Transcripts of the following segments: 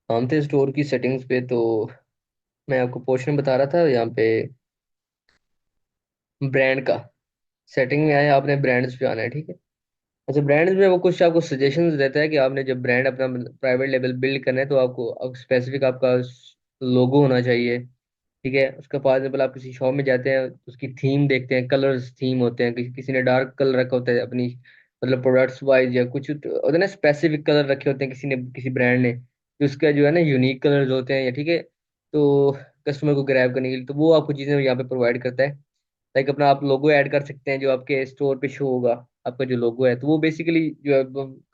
हम थे स्टोर की सेटिंग्स पे। तो मैं आपको पोर्शन बता रहा था यहाँ पे ब्रांड का। सेटिंग में आए, आपने ब्रांड्स पे आना है, ठीक है। अच्छा, ब्रांड्स में वो कुछ आपको सजेशंस देता है कि आपने जब ब्रांड अपना प्राइवेट लेवल बिल्ड करना है तो आपको स्पेसिफिक आपका लोगो होना चाहिए, ठीक है। उसका फॉर एग्जाम्पल आप किसी शॉप में जाते हैं, उसकी थीम देखते हैं, कलर्स थीम होते हैं, किसी ने डार्क कलर रखा होता है अपनी मतलब प्रोडक्ट्स वाइज, या कुछ तो होता है ना स्पेसिफिक कलर रखे होते हैं किसी ने, किसी ब्रांड ने, जो उसका जो है ना यूनिक कलर्स होते हैं, या ठीक है। तो कस्टमर को ग्रैब करने के लिए तो वो आपको चीज़ें यहाँ पे प्रोवाइड करता है। लाइक अपना आप लोगो ऐड कर सकते हैं जो आपके स्टोर पे शो होगा। आपका जो लोगो है तो वो बेसिकली जो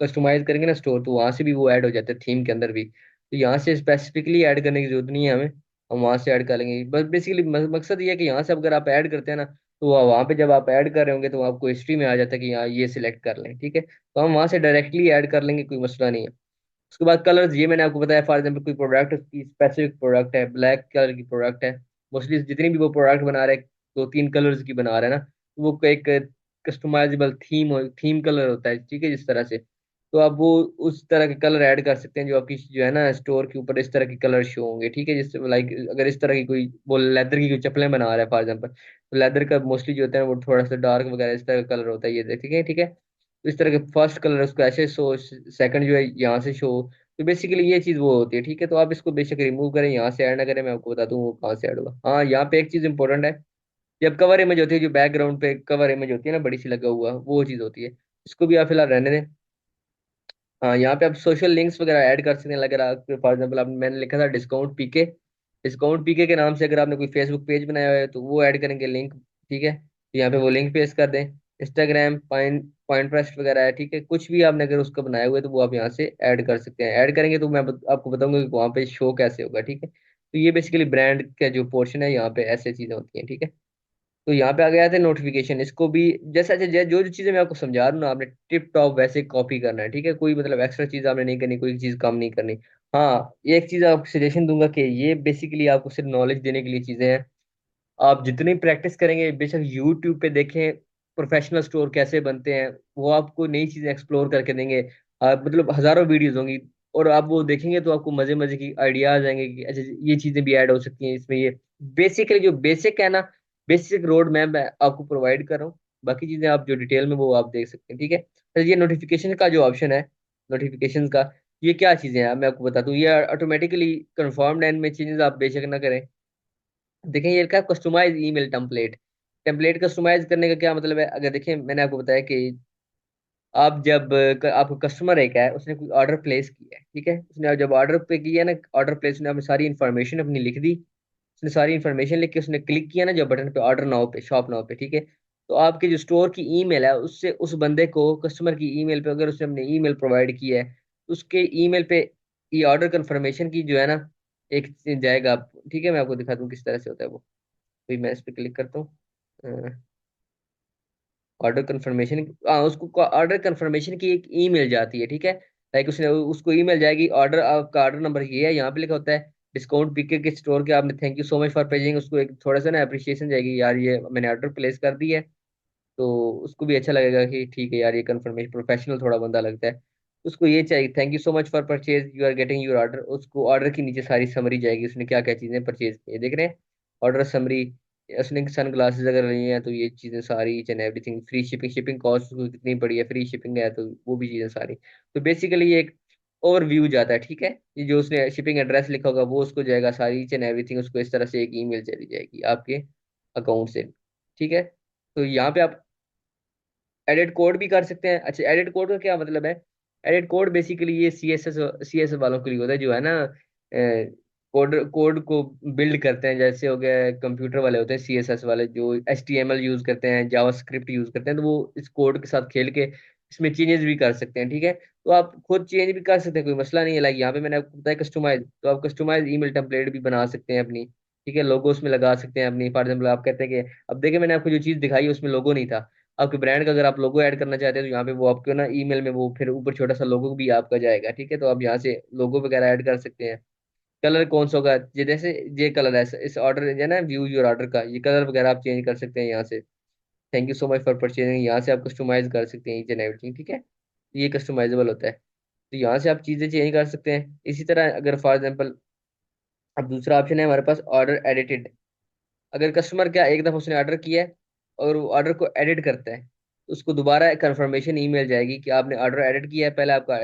कस्टमाइज करेंगे ना स्टोर, तो वहां से भी वो ऐड हो जाता है थीम के अंदर भी। तो यहाँ से स्पेसिफिकली ऐड करने की जरूरत नहीं है हमें, हम वहां से ऐड कर लेंगे। बस बेसिकली मकसद ये है कि यहाँ से अगर आप ऐड करते हैं ना, तो वहाँ पे जब आप ऐड कर रहे होंगे तो आपको हिस्ट्री में आ जाता है कि यहाँ ये सिलेक्ट कर लें, ठीक है। तो हम वहां से डायरेक्टली ऐड कर लेंगे, कोई मसला नहीं है। उसके बाद कलर्स, ये मैंने आपको बताया। फॉर एग्जाम्पल कोई प्रोडक्ट की स्पेसिफिक प्रोडक्ट है, ब्लैक कलर की प्रोडक्ट है, मोस्टली जितनी भी वो प्रोडक्ट बना रहे हैं, दो तीन कलर्स की बना रहे हैं ना, तो वो एक कस्टमाइजेबल थीम कलर होता है, ठीक है, जिस तरह से। तो आप वो उस तरह के कलर ऐड कर सकते हैं जो आपकी जो है ना स्टोर के ऊपर इस तरह के कलर शो होंगे, ठीक है। जिससे लाइक अगर इस तरह की कोई वो लेदर की कोई चप्पलें बना रहा है फॉर एग्जाम्पल, तो लेदर का मोस्टली जो होता है वो थोड़ा सा डार्क वगैरह इस तरह का कलर होता है, ये ठीक है, ठीक है। तो इस तरह के फर्स्ट कलर उसको ऐसे शो, सेकंड जो है यहाँ से शो। तो बेसिकली ये चीज वो होती है, ठीक है। तो आप इसको बेशक रिमूव करें, यहाँ से ऐड ना करें, मैं आपको बता दूं वो कहाँ से ऐड होगा। हाँ, यहाँ पे एक चीज इंपॉर्टेंट है। जब कवर इमेज होती है, जो बैकग्राउंड पे कवर इमेज होती है ना बड़ी सी लगा हुआ, वो चीज होती है। इसको भी आप फिलहाल रहने दें। हाँ, यहाँ पे आप सोशल लिंक्स वगैरह ऐड कर सकते हैं। अगर आप फॉर एग्जाम्पल आप मैंने लिखा था डिस्काउंट पीके के नाम से अगर आपने कोई फेसबुक पेज बनाया हुआ है तो वो ऐड करेंगे लिंक, ठीक है। तो यहाँ पे वो लिंक पेस्ट कर दें। इंस्टाग्राम पॉइंट वगैरह है, ठीक है। कुछ भी आपने अगर उसका बनाया हुआ है तो वो आप यहाँ से ऐड कर सकते हैं। ऐड करेंगे तो मैं आपको बताऊंगा कि वहाँ पे शो कैसे होगा, ठीक है। तो ये बेसिकली ब्रांड का जो पोर्शन है, यहाँ पे ऐसे चीजें होती हैं, ठीक है। तो यहाँ पे आ गया था नोटिफिकेशन। इसको भी जैसे अच्छा जो जो चीजें मैं आपको समझा रहा हूँ ना, आपने टिप टॉप वैसे कॉपी करना है, ठीक है। कोई मतलब एक्स्ट्रा चीज आपने नहीं करनी, कोई चीज कम नहीं करनी। हाँ, एक चीज आपको सजेशन दूंगा कि ये बेसिकली आपको सिर्फ नॉलेज देने के लिए चीजें हैं। आप जितनी प्रैक्टिस करेंगे, बेशक यूट्यूब पे देखें प्रोफेशनल स्टोर कैसे बनते हैं, वो आपको नई चीजें एक्सप्लोर करके देंगे। आप मतलब हजारों वीडियोस होंगी, और आप वो देखेंगे तो आपको मजे मजे की आइडियाज आएंगे कि अच्छा ये चीजें भी ऐड हो सकती हैं इसमें। ये बेसिकली जो बेसिक है ना, बेसिक रोड मैप मैं आपको प्रोवाइड कर रहा हूँ। बाकी चीजें आप जो डिटेल में वो आप देख सकते हैं, ठीक है। तो ये नोटिफिकेशन का जो ऑप्शन है, नोटिफिकेशन का, ये क्या चीजें हैं मैं आपको बता दूं। ये ऑटोमेटिकली कंफर्म्ड एंड में चेंजेस आप बेशक ना करें। देखें, ये लिखा है customize email template. Template customize करने का क्या मतलब है? अगर देखें, मैंने आपको बताया कि आप जब आपको कस्टमर एक है, उसने कोई ऑर्डर प्लेस किया है, ठीक है। उसने जब ऑर्डर पे किया ना, ऑर्डर प्लेस, उसने अपनी सारी इन्फॉर्मेशन अपनी लिख दी। उसने सारी इन्फॉर्मेशन लिख के उसने क्लिक किया ना जो बटन पे, ऑर्डर नाउ पे, शॉप नाउ पे, ठीक है। तो आपके जो स्टोर की ईमेल है, उससे उस बंदे को कस्टमर की ईमेल पे अगर उसने अपने ईमेल प्रोवाइड की है, तो उसके ईमेल पे ये ऑर्डर कंफर्मेशन की जो है ना एक जाएगा। ठीक है, मैं आपको दिखा दूँ किस तरह से होता है वो। तो मैं इस पे क्लिक करता हूँ। ऑर्डर कंफर्मेशन, हाँ, उसको ऑर्डर कंफर्मेशन की एक ईमेल जाती है, ठीक है। लाइक उसने उसको ईमेल जाएगी, ऑर्डर आपका ऑर्डर नंबर ये है, यहाँ पे लिखा होता है डिस्काउंट पीके के स्टोर के, आपने thank you so much for paging. उसको एक थोड़ा सा ना अप्रिशिएशन जाएगी, यार ये मैंने ऑर्डर प्लेस कर दी है। तो उसको भी अच्छा लगेगा कि ठीक है यार, ये कंफर्मेशन प्रोफेशनल थोड़ा बंदा लगता है। उसको ये चाहिए, thank you so much for purchase, you are getting your order. उसको ऑर्डर के नीचे सारी समरी जाएगी, उसने क्या क्या चीजें परचेज की है, देख रहे हैं, ऑर्डर समरी। उसने सन ग्लासेस अगर लिए हैं तो ये चीजें सारी, each and everything, free shipping, shipping cost उसको कितनी पड़ी है, फ्री शिपिंग है तो वो भी चीजें सारी। तो बेसिकली ये एक ओवरव्यू जाता है, ठीक है। ये जो उसने शिपिंग एड्रेस लिखा होगा वो उसको जाएगा, सारी ईच एंड एवरीथिंग उसको इस तरह से एक ईमेल चली जाएगी आपके अकाउंट से, ठीक है। तो यहाँ पे आप एडिट कोड भी कर सकते हैं। अच्छा, एडिट कोड का क्या मतलब है? एडिट कोड बेसिकली ये सी एस एस वालों के लिए होता है, जो है ना कोड कोड को बिल्ड करते हैं। जैसे हो गया कंप्यूटर वाले होते हैं, सी एस एस वाले जो H T M L use करते हैं, जावा स्क्रिप्ट यूज करते हैं, तो वो इस कोड के साथ खेल के इसमें चेंजेस भी कर सकते हैं, ठीक है। तो आप खुद चेंज भी कर सकते हैं, कोई मसला नहीं है। लाइक यहाँ पे मैंने आपको बताया कस्टमाइज, तो आप कस्टमाइज ईमेल टेम्पलेट भी बना सकते हैं अपनी, ठीक है। लोगो उसमें लगा सकते हैं अपनी। फॉर एग्जाम्पल आप कहते हैं कि अब देखिए मैंने आपको जो चीज़ दिखाई है उसमें लोगो नहीं था, आपके ब्रांड का अगर आप लोगो ऐड करना चाहते हैं तो यहाँ पे वो आपको ना ईमेल में वो फिर ऊपर छोटा सा लोगो भी आपका जाएगा, ठीक है। तो आप यहाँ से लोगो वगैरह ऐड कर सकते हैं। कलर कौन सा होगा, ये जैसे ये कलर है इस ऑर्डर है ना, व्यू योर ऑर्डर का ये कलर वगैरह आप चेंज कर सकते हैं यहाँ से। Thank you so much for purchasing, यहाँ से आप कस्टमाइज कर सकते हैं ईच एंड एवरीथिंग, ठीक है। ये कस्टमाइजेबल होता है। तो यहाँ से आप चीज़ें चेंज कर सकते हैं। इसी तरह अगर फॉर एग्जाम्पल, अब दूसरा ऑप्शन है हमारे पास ऑर्डर एडिटेड। अगर कस्टमर क्या एक दफा उसने ऑर्डर किया है और वो ऑर्डर को एडिट करता है, तो उसको दोबारा कंफर्मेशन ईमेल जाएगी कि आपने ऑर्डर एडिट किया है, पहले आपका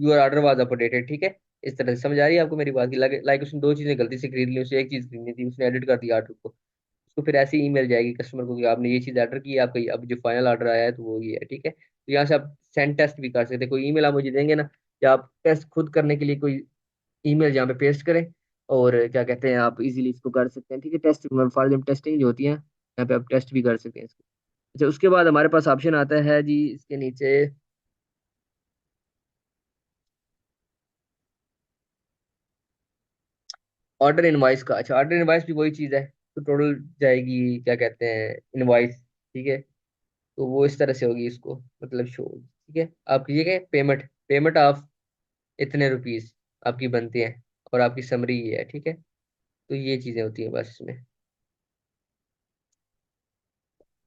योर ऑर्डर वाज अपडेटेड, ठीक है। इस तरह से समझ आ रही है आपको मेरी बात की? लाइक उसने दो चीजें गलती से खरीद ली, उसे एक चीज खरीदनी थी, उसने एडिट कर दिया ऑर्डर को, उसको फिर ऐसी ईमेल जाएगी कस्टमर को कि आपने ये चीज ऑर्डर की है, आपका अब जो फाइनल ऑर्डर आया है तो वो ये है, ठीक है। तो यहाँ से आप सेंड टेस्ट भी कर सकते हैं। कोई ईमेल आप मुझे देंगे ना, या आप टेस्ट खुद करने के लिए कोई ईमेल जहाँ पे पेस्ट करें, और क्या कहते हैं आप इजीली इसको कर सकते हैं, ठीक है। टेस्ट फॉर एग्जाम्पल टेस्टिंग जो होती है यहाँ पे आप टेस्ट भी कर सकते हैं इसको। अच्छा, उसके बाद हमारे पास ऑप्शन आता है जी इसके नीचे ऑर्डर इनवाइस का। अच्छा, ऑर्डर इनवाइस भी वही चीज़ है, तो टोटल जाएगी क्या कहते हैं इनवाइस, ठीक है। तो वो इस तरह से होगी इसको मतलब शो, ठीक है। आप कीजिएगा पेमेंट, पेमेंट ऑफ इतने रुपीस आपकी बनती हैं, और आपकी समरी ये है, ठीक है। तो ये चीज़ें होती हैं बस इसमें।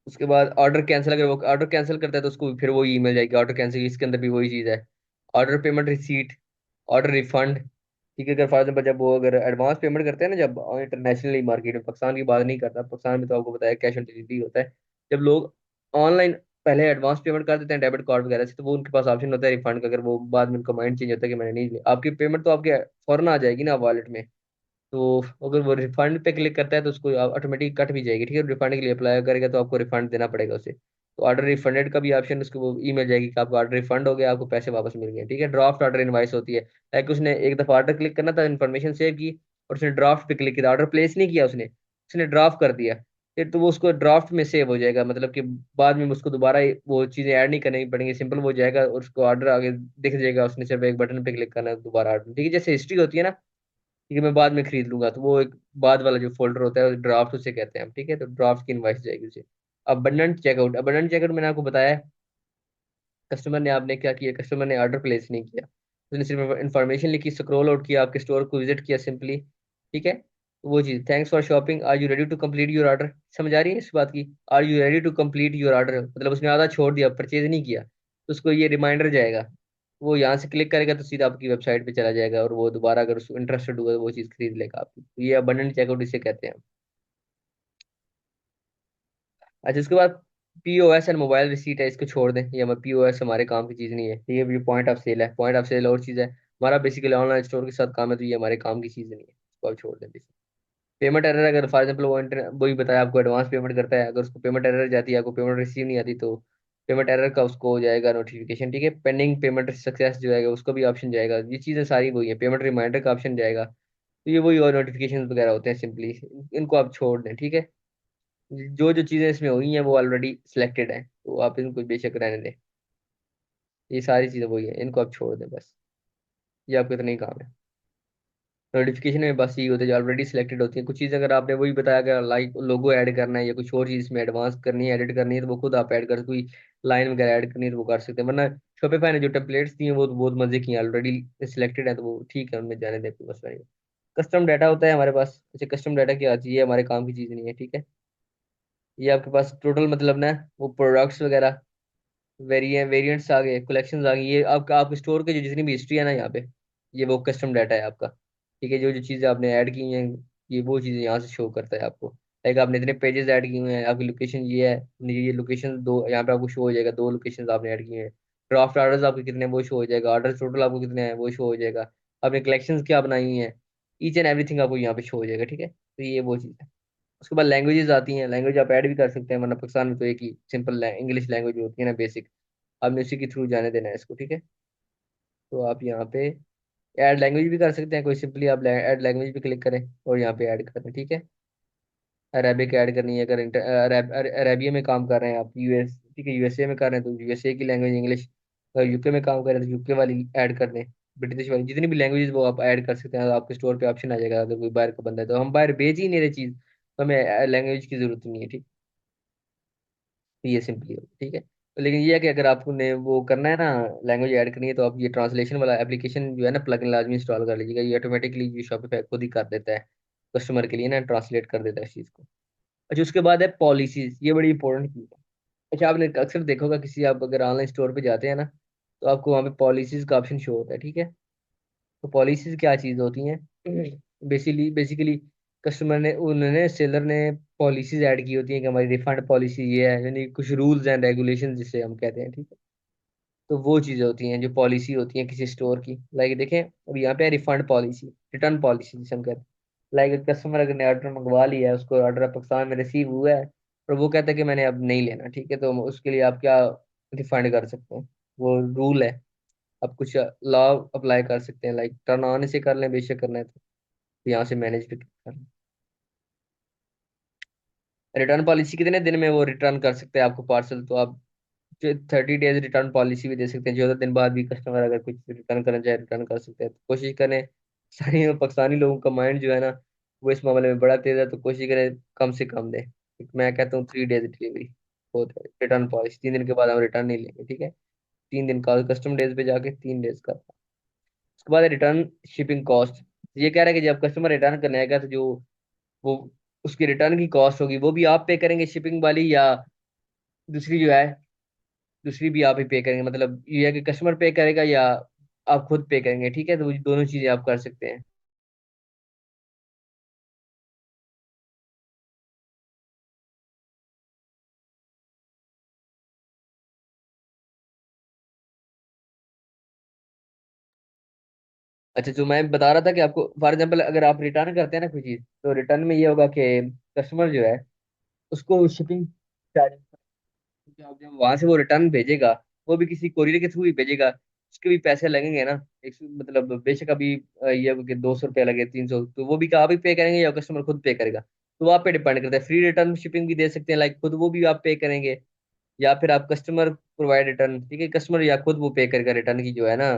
उसके बाद ऑर्डर कैंसिल, अगर वो ऑर्डर कैंसिल करता है तो उसको फिर वो ईमेल जाएगी ऑर्डर कैंसिल, इसके अंदर भी वही चीज़ है। Order payment receipt, order refund, ठीक है। अगर फॉर एग्जाम्पल जब वो अगर एडवांस पेमेंट करते हैं ना, जब इंटरनेशनली मार्केट में, पाकिस्तान की बात नहीं करता, पाकिस्तान में तो आपको बताया कैश ऑन डिलीवरी होता है। जब लोग ऑनलाइन पहले एडवांस पेमेंट कर देते हैं डेबिट कार्ड वगैरह से, तो वो उनके पास ऑप्शन होता है रिफंड का। अगर वो बाद में उनका माइंड चेंज होता है कि मैंने नहीं लिया, आपकी पेमेंट तो आपके फौरन आ जाएगी ना वॉलेट में। तो अगर वो रिफंड पे क्लिक करता है तो उसको ऑटोमेटिक कट भी जाएगी, ठीक है। रिफंड के लिए अप्लाई करेगा तो आपको रिफंड देना पड़ेगा उसे। तो ऑर्डर रिफंडेड का भी ऑप्शन उसको वो ईमेल जाएगी कि आपका ऑर्डर रिफंड हो गया, आपको पैसे वापस मिल गए, ठीक है। ड्राफ्ट ऑर्डर इनवाइस होती है, लाइक उसने एक दफा ऑर्डर क्लिक करना था, इन्फॉर्मेशन सेव की, और उसने ड्राफ्ट पे क्लिक किया, ऑर्डर प्लेस नहीं किया उसने, उसने ड्राफ्ट कर दिया, फिर तो वो उसको ड्राफ्ट में सेव हो जाएगा, मतलब कि बाद में उसको दोबारा वो चीजें ऐड नहीं करनी पड़ेंगी, सिंपल हो जाएगा, और उसको ऑर्डर आगे दिख जाएगा, उसने सिर्फ एक बटन पे क्लिक करना है दोबारा ऑर्डर, ठीक है। जैसे हिस्ट्री होती है ना, ठीक है, मैं बाद में खरीद लूंगा, तो वो एक बाद वाला जो फोल्डर होता है ड्राफ्ट उसे कहते हैं हम, ठीक है। तो ड्राफ्ट की इनवाइस जाएगी उसे। अबंडेंट चेकआउट, अबंडेंट चेकआउट मैंने आपको बताया, कस्टमर ने आपने क्या किया, कस्टमर ने ऑर्डर प्लेस नहीं किया, उसने सिर्फ इन्फॉर्मेशन लिखी, स्क्रॉल आउट किया, आपके स्टोर को विजिट किया सिंपली, ठीक है। तो वो चीज, thanks for shopping, are you ready to complete your order, समझ आ रही है इस बात की? Are you ready to complete your order मतलब उसने आधा छोड़ दिया, परचेज नहीं किया, तो उसको ये रिमाइंडर जाएगा, वो यहाँ से क्लिक करेगा तो सीधा आपकी वेबसाइट पे चला जाएगा, और वो दोबारा अगर उसको इंटरेस्टेड हुआ तो वो चीज़ खरीद लेगा आपकी। तो ये अबंडेंट चेकआउट इसे कहते हैं। अच्छा, उसके बाद पीओएस एंड मोबाइल रिसीट है, इसको छोड़ दें, ये हमारे पीओएस हमारे काम की चीज़ नहीं है, ये भी पॉइंट ऑफ सेल है, पॉइंट ऑफ सेल और चीज़ है, हमारा बेसिकली ऑनलाइन स्टोर के साथ काम है, तो ये हमारे काम की चीज़ नहीं है, इसको आप छोड़ दें। पेमेंट एरर, अगर फॉर एग्जाम्पल वो वही बताया आपको एडवांस पेमेंट करता है, अगर उसको पेमेंट एरर जाती है, आपको पेमेंट रिसीव नहीं आती, तो पेमेंट एरर का उसको हो जाएगा नोटिफिकेशन, ठीक है। पेंडिंग पेमेंट सक्सेस जो आएगा उसको भी ऑप्शन जाएगा, ये चीज़ें सारी वही है, पेमेंट रिमाइंडर का ऑप्शन जाएगा, तो ये वही और नोटिफिकेशन वगैरह होते हैं सिंपली, इनको आप छोड़ दें, ठीक है। जो जो चीज़ें इसमें हुई हैं वो ऑलरेडी सिलेक्टेड हैं, तो आप इनको बेशक रहने दें, ये सारी चीज़ें वही है, इनको आप छोड़ दें बस, ये आपको इतना ही काम है। नोटिफिकेशन में बस ये होते हैं जो ऑलरेडी सिलेक्टेड होती है। कुछ चीज़ अगर आपने वही बताया कि लाइक लोगो ऐड करना है या कुछ और चीज़ इसमें एडवांस करनी है, एडिट करनी है, तो वो खुद आप ऐड कर, कोई लाइन वगैरह ऐड करनी है तो वो कर सकते हैं, वरना शॉपिफाई ने जो टेम्पलेट्स दिए हैं वो तो बहुत मजे की हैं, ऑलरेडी सिलेक्टेड है, तो वो ठीक है, उनमें जाने दें, कोई मसला नहीं। कस्टम डाटा होता है हमारे पास, जैसे कस्टम डाटा क्या चीज़ है, हमारे काम की चीज़ नहीं है, ठीक है। ये आपके पास टोटल मतलब ना, वो प्रोडक्ट्स वगैरह वेरिएंट्स आ गए, कलेक्शंस आ गई, ये आपका आप स्टोर के जो जितनी भी हिस्ट्री है ना यहाँ पे, ये वो कस्टम डाटा है आपका, ठीक है। जो जो चीज़ें आपने ऐड की हैं, ये वो चीज़ें यहाँ से शो करता है आपको, लाइक आपने इतने पेजेस ऐड किए हुए हैं, आपकी लोकेशन ये है, ये लोकेशन दो यहाँ पे आपको शो हो जाएगा, दो लोकेशन आपने ऐड किए हैं, ड्राफ्ट ऑर्डर्स आपके कितने हैं, वो शो हो जाएगा, ऑर्डर टोटल आपको कितने हैं वो शो हो जाएगा, आपने कलेक्शंस क्या बनाई हुई हैं, ईच एंड एवरीथिंग आपको यहाँ पे शो हो जाएगा, ठीक है। तो ये वो चीज़ है। उसके बाद लैंग्वेजेस आती हैं, लैंग्वेज आप ऐड भी कर सकते हैं, वरना पाकिस्तान में तो एक ही सिंपल इंग्लिश लैंग्वेज होती है ना बेसिक, आपने उसी के थ्रू जाने देना है इसको, ठीक है। तो आप यहाँ पे ऐड लैंग्वेज भी कर सकते हैं, कोई सिंपली आप ऐड लैंग्वेज भी क्लिक करें और यहाँ पे ऐड करें, ठीक है। अरेबिक ऐड करनी है, अगर अरेबिया में काम कर रहे हैं आप, यूएस, ठीक है, यूएसए में कर रहे हैं तो यूएसए की लैंग्वेज इंग्लिश, अगर यूके में काम कर रहे हैं तो यूके वाली ऐड कर दें, ब्रिटिश वाली, जितनी भी लैंग्वेज वो आप ऐड कर सकते हैं, आपके स्टोर पे ऑप्शन आ जाएगा, अगर कोई बाहर का बंदा है तो हम बाहर भेज ही नहीं रहे चीज़, तो हमें लैंग्वेज की जरूरत नहीं है, ठीक। तो ये सिंपली हो, ठीक है। तो लेकिन ये है कि अगर आपको ने वो करना है ना, लैंग्वेज ऐड करनी है, तो आप ये ट्रांसलेशन वाला एप्लीकेशन जो है ना, प्लगइन लाजमी इंस्टॉल कर लीजिएगा, ये ऑटोमेटिकली ये शॉपिफाई खुद ही कर देता है, कस्टमर के लिए ना ट्रांसलेट कर देता है इस चीज़ को। अच्छा, उसके बाद है पॉलिसीज, ये बड़ी इंपॉर्टेंट चीज़ है। अच्छा, आपने अक्सर देखा होगा किसी आप अगर ऑनलाइन स्टोर पे जाते हैं ना, तो आपको वहाँ पे पॉलिसीज का ऑप्शन शो होता है, ठीक है। तो पॉलिसीज क्या चीज़ होती हैं? बेसिकली बेसिकली कस्टमर ने, उन्होंने सेलर ने पॉलिसीज ऐड की होती हैं कि हमारी रिफंड पॉलिसी ये है, यानी कुछ रूल्स एंड रेगुलेशन जिसे हम कहते हैं, ठीक है। तो वो चीज़ें होती हैं जो पॉलिसी होती हैं किसी स्टोर की। लाइक देखें, अब यहाँ पे रिफंड पॉलिसी, रिटर्न पॉलिसी जिसे हम कहते हैं। लाइक कस्टमर अगर ने ऑर्डर मंगवा लिया है, उसको ऑर्डर पाकिस्तान में रिसीव हुआ है, और वो कहता है कि मैंने अब नहीं लेना, ठीक है, तो उसके लिए आप क्या रिफंड कर सकते हैं? वो रूल है, आप कुछ लॉ अप्लाई कर सकते हैं, लाइक टर्न ऑन से कर लें, बेशक करना है तो यहाँ से मैनेज भी कर लें। रिटर्न पॉलिसी कितने दिन में वो रिटर्न कर सकते हैं आपको पार्सल? तो आप 30 डेज रिटर्न पॉलिसी भी दे सकते हैं, 14 दिन बाद भी कस्टमर अगर कुछ रिटर्न करना चाहे रिटर्न कर सकते हैं। तो कोशिश करें, सारी पाकिस्तानी लोगों का माइंड जो है ना, वो इस मामले में बड़ा तेज है, तो कोशिश करें कम से कम दे। मैं कहता हूँ 3 डेज डिलीवरी बहुत है। रिटर्न पॉलिसी 3 दिन के बाद हम रिटर्न नहीं लेंगे, ठीक है। 3 दिन का कस्टम डेज पे जाके 3 डेज का। उसके बाद रिटर्न शिपिंग कॉस्ट। ये कह रहा है कि जब कस्टमर रिटर्न करने आएगा तो जो वो उसकी रिटर्न की कॉस्ट होगी वो भी आप पे करेंगे शिपिंग वाली, या दूसरी जो है, दूसरी भी आप ही पे करेंगे? मतलब ये है कि कस्टमर पे करेगा या आप खुद पे करेंगे, ठीक है। तो वो दोनों चीजें आप कर सकते हैं। अच्छा, जो मैं बता रहा था कि आपको फॉर एग्जांपल अगर आप रिटर्न करते हैं ना कोई चीज, तो रिटर्न में ये होगा कि कस्टमर जो है उसको शिपिंग चार्ज, क्योंकि आप जब वहां से वो रिटर्न भेजेगा, वो भी किसी कोरियर के थ्रू ही भेजेगा, उसके भी पैसे लगेंगे ना। मतलब बेशक अभी ये कि 200 रुपया लगे, 300, तो वो भी क्या आप ही पे करेंगे या कस्टमर खुद पे करेगा? तो वो आप पे डिपेंड करता है। फ्री रिटर्न शिपिंग भी दे सकते हैं, लाइक खुद वो भी आप पे करेंगे, या फिर आप कस्टमर प्रोवाइड रिटर्न, ठीक है, कस्टमर या खुद वो पे करेगा रिटर्न की जो है ना,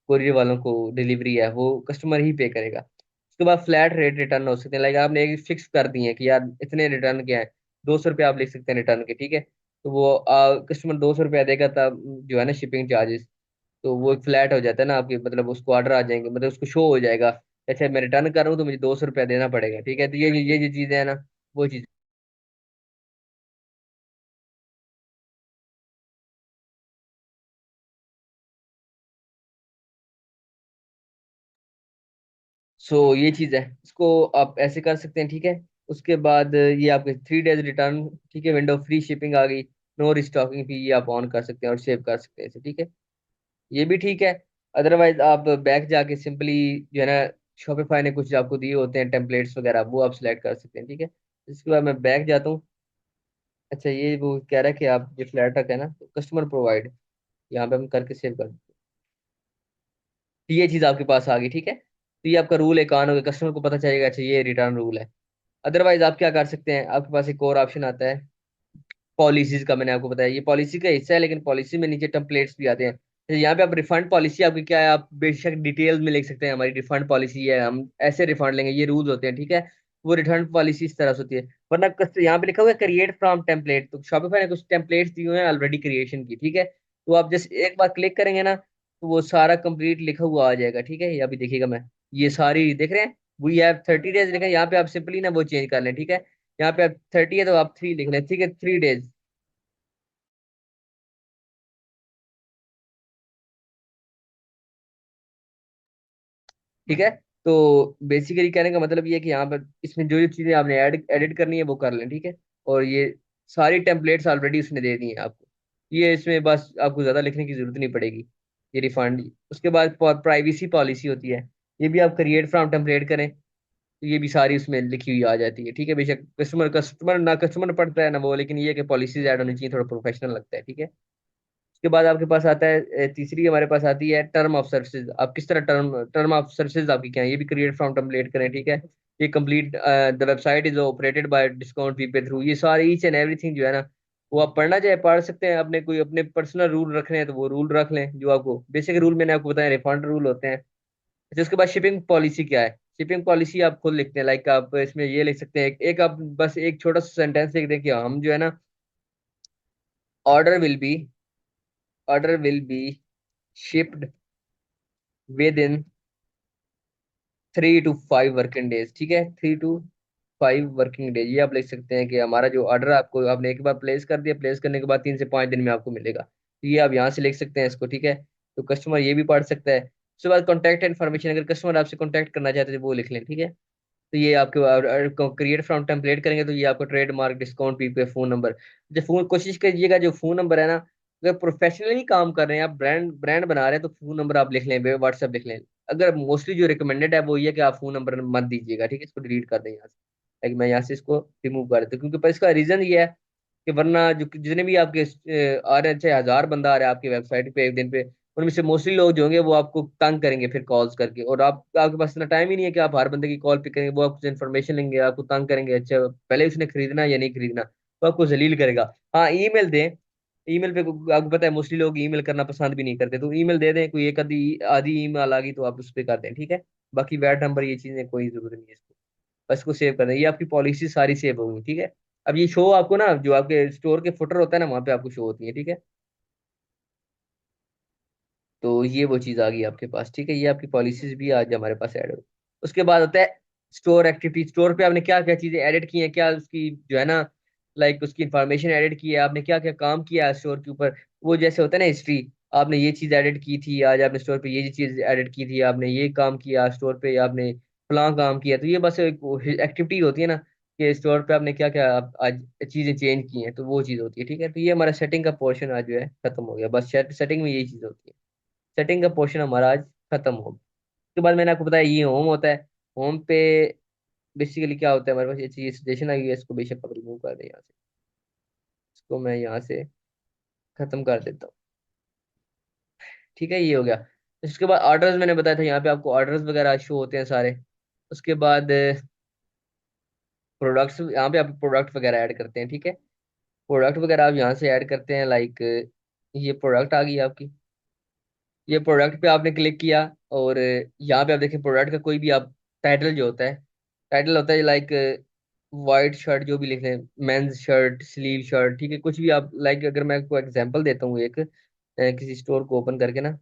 कोरियर वालों को डिलीवरी है वो कस्टमर ही पे करेगा। उसके बाद फ्लैट रेट रिटर्न हो सकते हैं, लाइक आपने एक फिक्स कर दिए हैं कि यार इतने रिटर्न के हैं, 200 रुपया आप लिख सकते हैं रिटर्न के, ठीक है। तो वो कस्टमर 200 रुपया देगा तब जो है ना शिपिंग चार्जेस, तो वो एक फ्लैट हो जाता है ना आपके, मतलब उसको ऑर्डर आ जाएंगे, मतलब उसको शो हो जाएगा, अच्छा मैं रिटर्न कर रहा हूँ तो मुझे 200 रुपया देना पड़ेगा, ठीक है। तो ये जो चीजें है ना, वो चीज। सो ये चीज है, इसको आप ऐसे कर सकते हैं, ठीक है। उसके बाद ये आपके 3 डेज रिटर्न, ठीक है, विंडो फ्री शिपिंग आ गई, नो रिस्टॉकिंग फी, ये आप ऑन कर सकते हैं और सेव कर सकते हैं इसे, ठीक है। ये भी ठीक है। अदरवाइज आप बैक जाके सिंपली जो है ना, शॉपिफाई ने कुछ आपको दिए होते हैं टेम्पलेट्स वगैरह, वो आप सिलेक्ट कर सकते हैं, ठीक है। इसके बाद मैं बैक जाता हूँ। अच्छा, ये वो कह रहा है कि आप ये फ्लैट रखा है ना, तो कस्टमर प्रोवाइड, यहाँ पे हम करके सेव कर देते हैं। तो ये चीज आपके पास आ गई, ठीक है। तो ये आपका रूल एक ऑन हो गया, कस्टमर को पता चलेगा अच्छा ये रिटर्न रूल है। अदरवाइज आप क्या कर सकते हैं, आपके पास एक और ऑप्शन आता है पॉलिसीज का। मैंने आपको बताया ये पॉलिसी का हिस्सा है, लेकिन पॉलिसी में नीचे टेम्पलेट्स भी आते हैं। जैसे यहाँ पे आप रिफंड पॉलिसी आपकी क्या है, आप बेशक डिटेल में लिख सकते हैं हमारी रिफंड पॉलिसी है, हम ऐसे रिफंड लेंगे, ये रूल्स होते हैं, ठीक है। वो रिटर्न पॉलिसी इस तरह से होती है। वरना यहाँ पे लिखा हुआ है क्रिएट फ्रॉम टेम्पलेट, तो शॉपिफाई ने कुछ टेम्पलेट्स दिए हुए हैं ऑलरेडी क्रिएशन की, ठीक है। तो आप जस्ट एक बार क्लिक करेंगे ना, तो वो सारा कंप्लीट लिखा हुआ आ जाएगा, ठीक है। ये अभी देखिएगा, मैं ये सारी देख रहे हैं, वी हैव 30 डेज लिखा है यहाँ पे, आप सिंपली ना वो चेंज कर लें, ठीक है। यहाँ पे आप 30 है तो आप 3 लिख लें, ठीक है, 3 डेज, ठीक है। तो बेसिकली कहने का मतलब ये है कि यहाँ पर इसमें जो जो चीजें आपने एडिट करनी है वो कर लें, ठीक है। और ये सारी टेम्पलेट्स ऑलरेडी उसने दे दी हैं आपको, ये इसमें बस आपको ज्यादा लिखने की जरूरत नहीं पड़ेगी। ये रिफंड, उसके बाद प्राइवेसी पॉलिसी होती है, ये भी आप क्रिएट फ्रॉम टेम्पलेट करें, तो ये भी सारी उसमें लिखी हुई आ जाती है, ठीक है। बेशक कस्टमर कस्टमर ना कस्टमर पढ़ता है ना वो, लेकिन ये है कि पॉलिसीज ऐड होनी चाहिए, थोड़ा प्रोफेशनल लगता है, ठीक है। उसके बाद आपके पास आता है तीसरी हमारे पास आती है टर्म ऑफ सर्विसेज। आप किस तरह टर्म टर्म ऑफ सर्विसेज आपकी क्या है, ये भी क्रिएट फ्रॉम टेम्पलेट करें, ठीक है। ये complete the website is operated by discount we pay through, ये सारे ईच एंड एवरीथिंग जो है ना, वो आप पढ़ना चाहे पढ़ सकते हैं, अपने कोई अपने पर्सनल रूल रखने हैं तो वो रूल रख लें, जो आपको बेसिक रूल मैंने आपको बताया रिफंड रूल होते हैं। अच्छा, उसके बाद शिपिंग पॉलिसी क्या है? शिपिंग पॉलिसी आप खुद लिखते हैं, लाइक आप इसमें ये लिख सकते हैं, एक आप बस एक छोटा सा सेंटेंस लिख दें कि हम जो है ना, order will be order will be shipped with in 3 to 5 working days, ठीक है, 3 to 5 वर्किंग डेज, ये आप लिख सकते हैं कि हमारा जो ऑर्डर आपको आपने एक बार प्लेस कर दिया, प्लेस करने के बाद 3 से 5 दिन में आपको मिलेगा, तो ये आप यहाँ से लिख सकते हैं इसको, ठीक है। तो कस्टमर ये भी पढ़ सकता है। उसके बाद कॉन्टैक्ट इन्फॉर्मेशन, अगर कस्टमर आपसे कॉन्टैक्ट करना चाहते हैं तो वो लिख लें, ठीक है। तो ये आपके क्रिएट फ्रॉम टेम्पलेट करेंगे तो ये आपको trademark, discount, PPA, phone number. जो फोन, कोशिश कीजिएगा जो फोन नंबर है ना, अगर प्रोफेशनली काम कर रहे हैं, आप ब्रांड ब्रांड बना रहे हैं, तो फोन नंबर आप लिख लें, व्हाट्सएप लिख लें। अगर मोस्टली जो रिकमेंडेड है वो ये है कि आप फोन नंबर मत दीजिएगा, ठीक है, इसको डिलीट कर दें यहाँ से। लाइक मैं यहाँ से इसको रिमूव कर देता हूँ, क्योंकि पर इसका रीजन ये है कि वरना जो जितने भी आपके आ रहे हैं, चाहे 1,000 बंदा आ रहा है आपकी वेबसाइट पे एक दिन पे, उनमें से मोस्टली लोग जो होंगे वो आपको तंग करेंगे फिर कॉल्स करके, और आपके पास इतना टाइम ही नहीं है कि आप हर बंदे की कॉल पिक करेंगे, वो आपको इन्फॉर्मेशन लेंगे, आपको तंग करेंगे, अच्छा पहले उसने खरीदना या नहीं खरीदना, तो आपको जलील करेगा। हाँ, ईमेल दें। ईमेल पे आपको पता है मोस्टली लोग ईमेल करना पसंद भी नहीं करते, तो ईमेल दे दें, कोई एक आधी आधी ईमेल आ गई तो आप उस पर कर दें, ठीक है। बाकी वैट नंबर ये चीजें कोई जरूरत नहीं है इसको, बस इसको सेव कर दें, ये आपकी पॉलिसी सारी सेव होगी, ठीक है। अब ये शो आपको ना, जो आपके स्टोर के फुटर होता है ना, वहां पे आपको शो होती है, ठीक है। तो ये वो चीज आ गई आपके पास, ठीक है, ये आपकी पॉलिसीज भी आज हमारे पास ऐड हो। उसके बाद होता है स्टोर एक्टिविटी। स्टोर पे आपने क्या क्या चीजें एडिट की हैं, क्या उसकी जो है ना, लाइक उसकी इंफॉर्मेशन एडिट की है, आपने क्या क्या काम किया है स्टोर के ऊपर। वो जैसे होता है ना हिस्ट्री, आपने ये चीज एडिट की थी आज, आपने स्टोर पे ये चीज एडिट की थी, आपने ये काम किया स्टोर पे, आपने फलां काम किया, तो ये बस एक एक्टिविटी होती है ना, कि स्टोर पे आपने क्या क्या आज चीजें चेंज की हैं, तो वो चीज होती है, ठीक है। तो ये हमारा सेटिंग का पोर्शन आज जो है खत्म हो गया, बस सेटिंग में यही चीज होती है। सेटिंग का पोर्शन हमारा आज खत्म हो गया। उसके बाद मैंने आपको बताया ये होम होता है। होम पे बेसिकली क्या होता है, हमारे पास ये चीज सजेशन आई है, इसको बेशक आप रिमूव कर दें यहाँ से, इसको मैं यहाँ से खत्म कर देता हूँ, ठीक है, ये हो गया। इसके बाद ऑर्डर्स मैंने बताया था, यहाँ पे आपको ऑर्डर्स वगैरह शो होते हैं सारे। उसके बाद प्रोडक्ट्स, यहाँ पे आप प्रोडक्ट वगैरह ऐड करते हैं, ठीक है। प्रोडक्ट वगैरह आप यहाँ से ऐड करते हैं, लाइक ये प्रोडक्ट आ गई आपकी। ये प्रोडक्ट पे आपने क्लिक किया, और यहाँ पे आप देखें प्रोडक्ट का कोई भी आप टाइटल जो होता है, टाइटल होता है लाइक वाइट शर्ट, जो भी लिख लें, मेंस शर्ट, स्लीव शर्ट, ठीक है, कुछ भी आप लाइक। अगर मैं आपको एग्जांपल देता हूँ एक, किसी स्टोर को ओपन करके ना,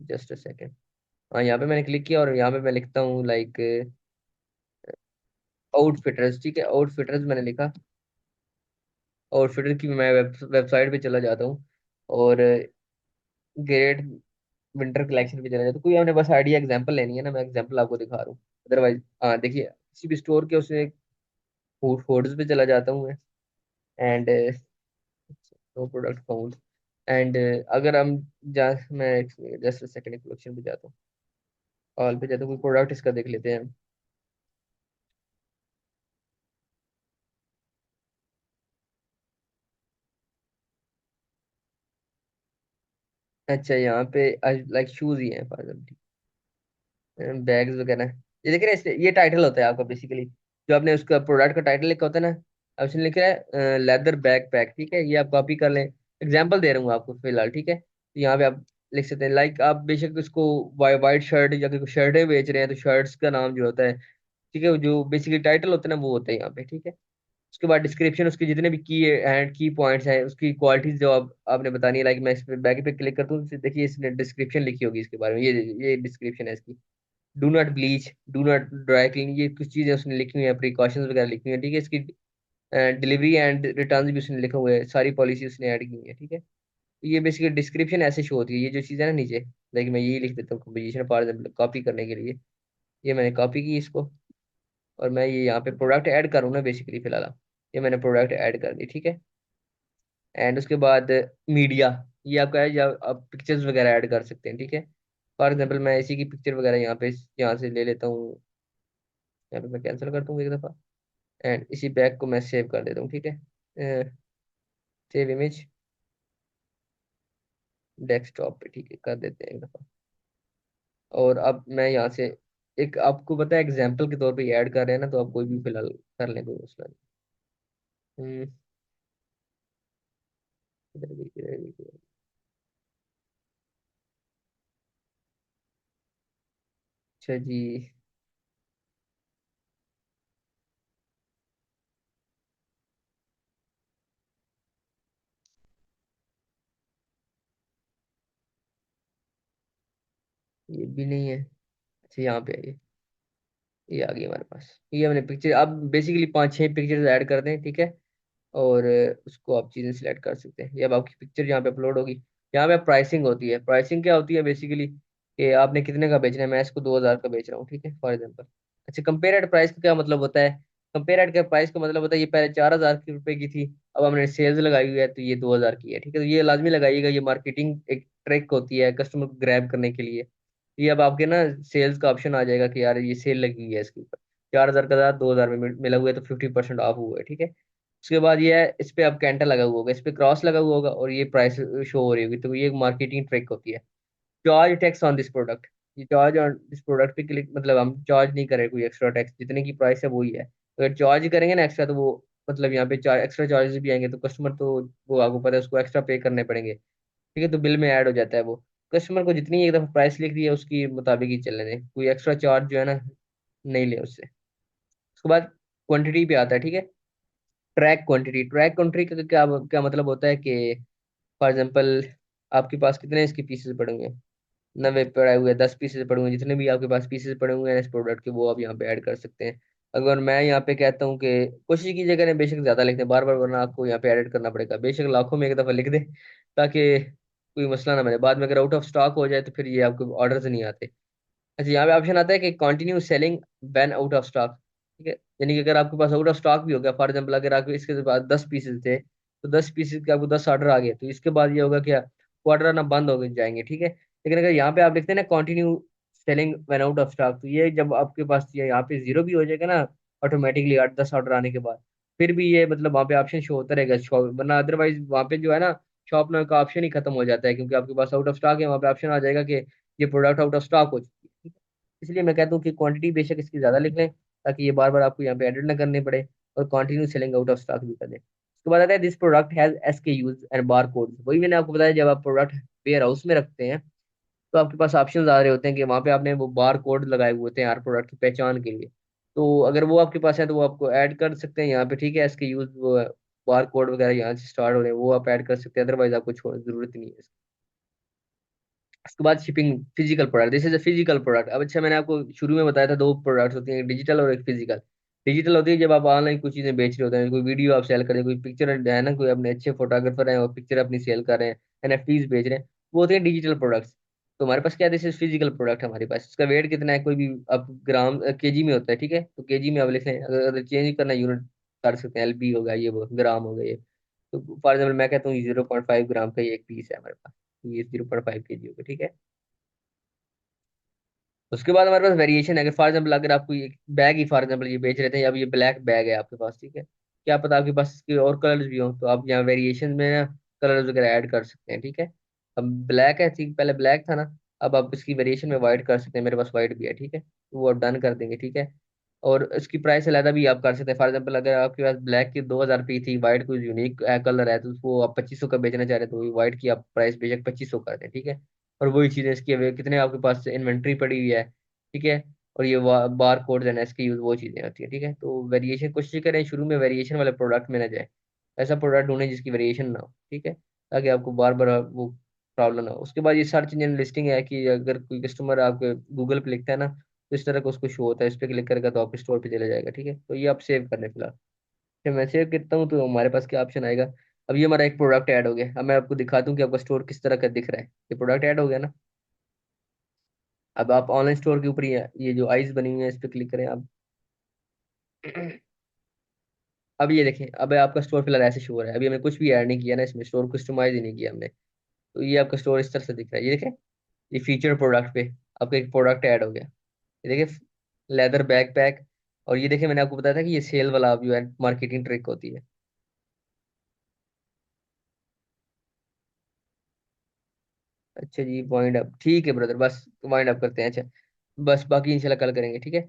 जस्ट अ सेकेंड। हाँ, यहाँ पे मैंने क्लिक किया और यहाँ पे मैं लिखता हूँ लाइक आउटफिटर्स, ठीक है, आउटफिटर्स मैंने लिखा। आउटफिटर की मैं वेबसाइट पे चला जाता हूँ, और ग्रेट विंटर कलेक्शन पे चला जाता हूँ। कोई हमने बस आइडिया एग्जांपल लेनी है ना, मैं एग्जांपल आपको दिखा रहा हूँ। अदरवाइज हाँ देखिए, किसी भी स्टोर के उसमें फोटोज पे चला जाता हूँ मैं, and no product found. And अगर हम जा मैं जस्ट सेकंड कलेक्शन पे जाता हूँ, ऑल पे जाता हूँ, कोई प्रोडक्ट इसका देख लेते हैं। अच्छा, यहाँ पे लाइक शूज ही है फॉर एग्जाम्पल, बैग्स वगैरह। ये देखिए ना, ये टाइटल होता है आपका बेसिकली, जो आपने उसका प्रोडक्ट का टाइटल लिखा होता है ना, अब उसने लिखा है लेदर बैग पैक, ठीक है, ये आप कॉपी कर लें। एग्जांपल दे रहा हूँ आपको फिलहाल, ठीक है, तो यहाँ पे आप लिख सकते हैं, लाइक आप बेशक उसको वाइट शर्ट या कोई शर्टें बेच रहे हैं, तो शर्ट्स का नाम जो होता है, ठीक है, जो बेसिकली टाइटल होता है ना, वो होता है यहाँ पे, ठीक है। उसके बाद डिस्क्रिप्शन, उसके जितने भी की एंड की पॉइंट्स हैं, उसकी क्वालिटीज जो आपने बतानी है, लाइक मैं इस पे बैग पे क्लिक करता हूँ, देखिए इसने डिस्क्रिप्शन लिखी होगी इसके बारे में, ये डिस्क्रिप्शन है इसकी। Do not bleach, do not dry clean, ये कुछ चीजें उसने लिखी हुई है, प्रिकॉशंस वगैरह लिखी हुई है, ठीक है। इसकी डिलीवरी एंड रिटर्न भी उसने लिखा हुआ है, सारी पॉलिसी उसने ऐड की हुई है, ठीक है। तो ये बेसिकली डिस्क्रिप्शन ऐसे शो होती है, ये जो चीज़ है ना नीचे, लाइक मैं यही लिख देता हूँ कंपोजिशन फॉर एग्जाम्पल, कॉपी करने के लिए। ये मैंने कॉपी की इसको, और मैं ये यहाँ पे प्रोडक्ट ऐड करूँ ना बेसिकली फिलहाल, ये मैंने प्रोडक्ट ऐड कर दी, ठीक है। एंड उसके बाद मीडिया, ये आपका है, या आप पिक्चर्स वगैरह ऐड कर सकते हैं, ठीक है। फॉर एग्जाम्पल मैं इसी की पिक्चर वगैरह यहाँ से ले लेता हूँ, यहाँ पे मैं कैंसिल कर दूंगा एक दफ़ा, एंड इसी बैग को मैं सेव कर देता हूँ, ठीक है, सेव इमेज डेस्कटॉप पे, ठीक है, कर देते हैं एक दफ़ा। और अब मैं यहाँ से एक आपको पता है एग्जाम्पल के तौर पे ऐड कर रहे हैं ना, तो आप कोई भी फिलहाल कर लें, कोई मसला नहीं। इधर भी, इधर भी, इधर भी। अच्छा जी, ये भी नहीं है। अच्छा, यहाँ पे आइए, ये आ गई हमारे पास, ये हमने पिक्चर, अब बेसिकली 5-6 पिक्चर्स ऐड कर दें, ठीक है। और उसको आप चीज़ें सिलेक्ट कर सकते हैं। ये अब आपकी पिक्चर यहाँ पे अपलोड होगी। यहाँ पे प्राइसिंग होती है। प्राइसिंग क्या होती है बेसिकली, कि आपने कितने का बेचना है। मैं इसको 2,000 का बेच रहा हूँ, ठीक है, फॉर एग्जाम्पल। अच्छा, कंपेयर एट प्राइस का क्या मतलब होता है? कंपेयर एट का प्राइस का मतलब होता है, ये पहले 4,000 की रुपए की थी, अब हमने सेल्स लगाई हुई है तो ये 2,000 की है, ठीक है। तो ये लाजमी लगाइएगा, ये मार्केटिंग एक ट्रिक होती है कस्टमर को ग्रैब करने के लिए। ये अब आपके ना सेल्स का ऑप्शन आ जाएगा कि यार ये सेल लगी हुई है इसके ऊपर, 4,000 का था 2,000 में मिला हुआ है, तो 50% ऑफ हुआ है, ठीक है। उसके बाद ये है, इस पे अब कैंटा लगा हुआ होगा, इस पे क्रॉस लगा हुआ होगा, और ये प्राइस शो हो रही होगी, तो ये एक मार्केटिंग ट्रिक होती है। Charge tax on this product, ये चार्ज ऑन दिस प्रोडक्ट पे क्लिक, मतलब हम चार्ज नहीं करें कोई एक्स्ट्रा टैक्स, जितने की प्राइस है वही है। अगर चार्ज करेंगे ना एक्स्ट्रा, तो वो मतलब यहाँ पे चार एक्स्ट्रा चार्जेस भी आएंगे, तो कस्टमर तो वो आपको पता है उसको एक्स्ट्रा पे करने पड़ेंगे, ठीक है। तो बिल में ऐड हो जाता है वो। कस्टमर को जितनी एक दफा प्राइस लिख दी है उसकी मुताबिक ही चलने दें, कोई एक्स्ट्रा चार्ज जो है ना नहीं ले उससे। उसके बाद क्वांटिटी पे आता है, ठीक है। ट्रैक क्वांटिटी का क्या क्या मतलब होता है कि फॉर एग्जाम्पल आपके पास कितने इसके पीसेस पड़े हुए हैं, 90 पड़े हुए हैं, 10 पीसेस पड़े हुए हैं, जितने भी आपके पास पीसेस पड़े हुए हैं इस प्रोडक्ट के, वो आप यहाँ पे ऐड कर सकते हैं। अगर मैं यहाँ पे कहता हूँ कि कोशिश कीजिए करें बेशक ज्यादा लिखते हैं बार बार, वरना आपको यहाँ पे एडिट करना पड़ेगा, बेशक लाखों में एक दफा लिख दे, ताकि कोई मसला ना बने बाद में, अगर आउट ऑफ स्टॉक हो जाए तो फिर ये आपको ऑर्डर नहीं आते। अच्छा, यहाँ पे ऑप्शन आता है कि continue selling when out of stock, ठीक है। यानी कि अगर आपके पास आउट ऑफ स्टॉक भी हो गया, फॉर एग्जाम्पल अगर आपके इसके बाद 10 पीसेस थे, तो 10 पीसेस के आपको 10 ऑर्डर आ गए, तो इसके बाद ये होगा क्या, वो ऑर्डर आना बंद हो जाएंगे, ठीक है। लेकिन अगर यहाँ पे आप लिखते हैं ना continue selling when out of stock, तो ये जब आपके पास ये यहाँ पे जीरो भी हो जाएगा ना ऑटोमेटिकली 8-10 ऑर्डर आने के बाद, फिर भी ये मतलब वहाँ पे ऑप्शन शो होता रहेगा शॉप, वरना अदरवाइज वहाँ पे जो है ना शॉप नाउ का ऑप्शन ही खत्म हो जाता है, क्योंकि आपके पास आउट ऑफ स्टॉक है, वहाँ पे ऑप्शन आ जाएगा कि ये प्रोडक्ट आउट ऑफ स्टॉक हो चुकी है। इसलिए मैं कहता हूँ कि क्वांटिटी बेशक इसकी ज्यादा लिख लें, ताकि ये बार बार आपको यहाँ पे एडिट ना करने पड़े, और continue selling out of stock भी कर दें। उसके बाद आता है this product has SKUs and bar code. वही मैंने आपको बताया, जब आप प्रोडक्ट वेयर हाउस में रखते हैं तो आपके पास ऑप्शन आ रहे होते हैं कि वहाँ पे आपने वो बार कोड लगाए हुए होते हैं हर प्रोडक्ट की पहचान के लिए। तो अगर वो आपके पास है तो वो आपको ऐड कर सकते हैं यहाँ पे, ठीक है। SKUs वो बार कोड वगैरह यहाँ से स्टार्ट हो रहे हैं, वो आप ऐड कर सकते हैं, अदरवाइज आपको छोड़ जरूरत नहीं है। उसके बाद shipping physical product, this is a physical product. अब अच्छा, मैंने आपको शुरू में बताया था दो प्रोडक्ट्स होती हैं, एक डिजिटल और एक फिजिकल। डिजिटल होती है जब आप ऑनलाइन कुछ चीजें बेच रहे होते हैं, कोई वीडियो आप सेल कर रहे हैं, कोई पिक्चर है ना, कोई अपने अच्छे फोटोग्राफर हैं और पिक्चर अपनी सेल कर रहे हैं, NFTs बेच रहे हैं, वो होते हैं डिजिटल प्रोडक्ट्स। तो हमारे पास क्या है, दिस इज फिजिकल प्रोडक्ट। हमारे पास इसका वेट कितना है, कोई भी आप ग्राम केजी में होता है, ठीक है, तो केजी में आप लिख लें, अगर चेंज करना यूनिट कर सकते हैं, LB होगा, ये वो ग्राम हो गए। तो फॉर एग्जाम्पल मैं कहता हूँ 0.5 ग्राम का ये एक पीस है हमारे पास, ये 0.5 kg होगा, ठीक है। उसके बाद हमारे पास वेरिएशन है, अगर फॉर एग्जाम्पल अगर आपको ये बैग ही फॉर एग्जाम्पल ये बेच रहे थे, अब ये ब्लैक बैग है आपके पास, ठीक है, क्या पता आपके पास इसके और कलर्स भी हो, तो आप यहाँ वेरिएशन में ना कलर्स वगैरह ऐड कर सकते हैं, ठीक है। अब ब्लैक है, ठीक, पहले ब्लैक था ना, अब आप इसकी वेरिएशन में वाइट कर सकते हैं, मेरे पास वाइट भी है, ठीक है, तो वो आप डन कर देंगे, ठीक है। और इसकी प्राइस अलहदा भी आप कर सकते हैं, फॉर एग्जाम्पल अगर आपके पास ब्लैक की 2,000 रुपये थी, व्हाइट कोई यूनिक कलर है तो उसको आप 2,500 का बेचना चाह रहे हैं, तो व्हाइट की आप प्राइस बेशक 2,500 कर दें, ठीक है। और वही चीज़ें इसकी कितने आपके पास इन्वेंट्री पड़ी हुई है, ठीक है। और ये बार कोड एंड SKUs वो चीज़ें होती हैं, ठीक है। तो वेरिएशन कोशिश करें शुरू में वेरिएशन वाले प्रोडक्ट में ना जाए, ऐसा प्रोडक्ट ढूंढें जिसकी वेरिएशन ना हो, ठीक है, ताकि आपको बार बार वो प्रॉब्लम ना हो। उसके बाद ये सर्च इंजन लिस्टिंग है, कि अगर कोई कस्टमर आपके गूगल पे लिखता है ना, तो इस तरह का उसको शो होता है, इस पर क्लिक करेगा तो आपके स्टोर पे चले जाएगा, ठीक है। तो ये आप सेव करने फिलहाल, फिर मैं सेव करता हूँ तो हमारे पास क्या ऑप्शन आएगा। अब ये हमारा एक प्रोडक्ट ऐड हो गया, अब मैं आपको दिखाता हूँ कि आपका स्टोर किस तरह का दिख रहा है। ये प्रोडक्ट ऐड हो गया ना। अब आप ऑनलाइन स्टोर के ऊपर ये जो आइज बनी हुई है इस पर क्लिक करें आप। अब ये देखें, अब आपका स्टोर फिलहाल ऐसे शो हो रहा है, अभी हमने कुछ भी ऐड नहीं किया ना, इसमें स्टोर कस्टमाइज ही नहीं किया हमने। तो ये आपका स्टोर इस तरह से दिख रहा है, ये देखें, ये फीचर प्रोडक्ट पे आपका एक प्रोडक्ट ऐड हो गया, ये देखिए, लेदर बैकपैक। और ये देखिए, मैंने आपको बताया था कि ये सेल वाला जो है मार्केटिंग ट्रिक होती है। अच्छा जी, वाइंड अप, ठीक है ब्रदर, बस वाइंड अप करते हैं। अच्छा, बस बाकी इंशाल्लाह कल करेंगे, ठीक है।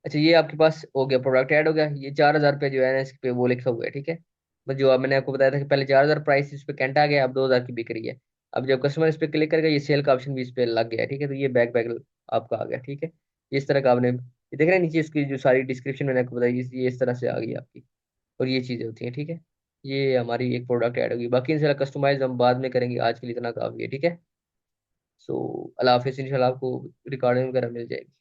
अच्छा, ये आपके पास हो गया, प्रोडक्ट ऐड हो गया, ये 4,000 रुपये जो है ना इस पे वो लिखा हुआ है, ठीक है। बस जो अब मैंने आपको बताया था कि पहले 4,000 प्राइस इस पे कैंटा आ गया, अब 2,000 की बिक रही है। अब जब कस्टमर इस पे क्लिक करेगा, ये सेल का ऑप्शन भी इस पे लग गया है, ठीक है। तो ये बैक बैक आपका आ गया, ठीक है। इस तरह का आपने ये देख रहे हैं नीचे इसकी जो सारी डिस्क्रिप्शन मैंने आपको बताई, ये इस तरह से आ गई आपकी। और ये चीज़ें होती हैं, ठीक है। ये हमारी एक प्रोडक्ट ऐड होगी, बाकी इंशाल्लाह कस्टमाइज हम बाद में करेंगे, आज के लिए इतना काफ़ी है, ठीक है। सो अल्लाह हाफिज़, इंशाल्लाह आपको रिकॉर्डिंग वगैरह मिल जाएगी।